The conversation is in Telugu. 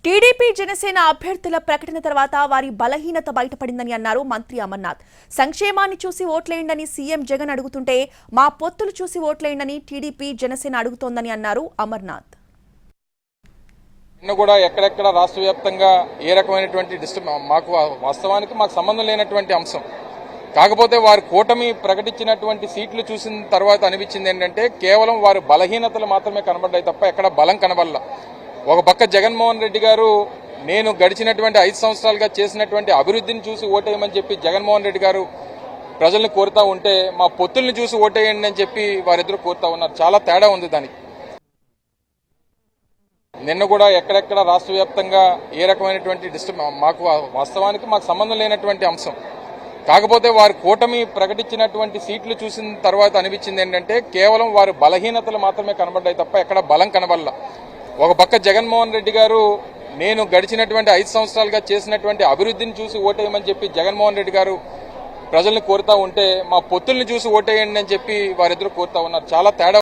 టీడీపీ జనసేన అభ్యర్థుల ప్రకటన తర్వాత వారి బలహీనత బయటపడిందని అన్నారు మంత్రి అమర్నాథ్. సంక్షేమాన్ని చూసి ఓట్లేయండని సీఎం జగన్ అడుగుతుంటే మా పొత్తులు చూసి ఓట్లేయండని టీడీపీ జనసేన అడుగుతోందని అన్నారు అమర్నాథ్. నిన్న కూడా ఎక్కడెక్కడ రాష్ట్ర వ్యాప్తంగా ఏ రకమైనటువంటి మాకు వాస్తవానికి మాకు సంబంధం లేనటువంటి అంశం. కాకపోతే వారు కూటమి ప్రకటించినటువంటి సీట్లు చూసిన తర్వాత అనిపించింది ఏంటంటే కేవలం వారి బలహీనతలు మాత్రమే కనబడ్డాయి తప్ప ఎక్కడ బలం కనబడలా. ఒక పక్క జగన్మోహన్ రెడ్డి గారు నేను గడిచినటువంటి 5 సంవత్సరాలుగా చేసినటువంటి అభివృద్ధిని చూసి ఓటేయమని చెప్పి జగన్మోహన్ రెడ్డి గారు ప్రజల్ని కోరుతా ఉంటే మా పొత్తుల్ని చూసి ఓటేయండి అని చెప్పి వారిద్దరూ కోరుతా ఉన్నారు. చాలా తేడా ఉంది దానికి. నిన్న కూడా ఎక్కడెక్కడ రాష్ట్ర వ్యాప్తంగా ఏ రకమైనటువంటి మాకు వాస్తవానికి మాకు సంబంధం లేనటువంటి అంశం. కాకపోతే వారు కూటమి ప్రకటించినటువంటి సీట్లు చూసిన తర్వాత అనిపించింది ఏంటంటే కేవలం వారి బలహీనతలు మాత్రమే కనబడ్డాయి తప్ప ఎక్కడ బలం కనబడలా. ఒక పక్క జగన్మోహన్ రెడ్డి గారు నేను గడిచినటువంటి 5 సంవత్సరాలుగా చేసినటువంటి అభివృద్ధిని చూసి ఓటేయమని చెప్పి జగన్మోహన్ రెడ్డి గారు ప్రజల్ని కోరుతా ఉంటే మా పొత్తుల్ని చూసి ఓటేయండి అని చెప్పి వారిద్దరూ కోరుతా ఉన్నారు. చాలా తేడా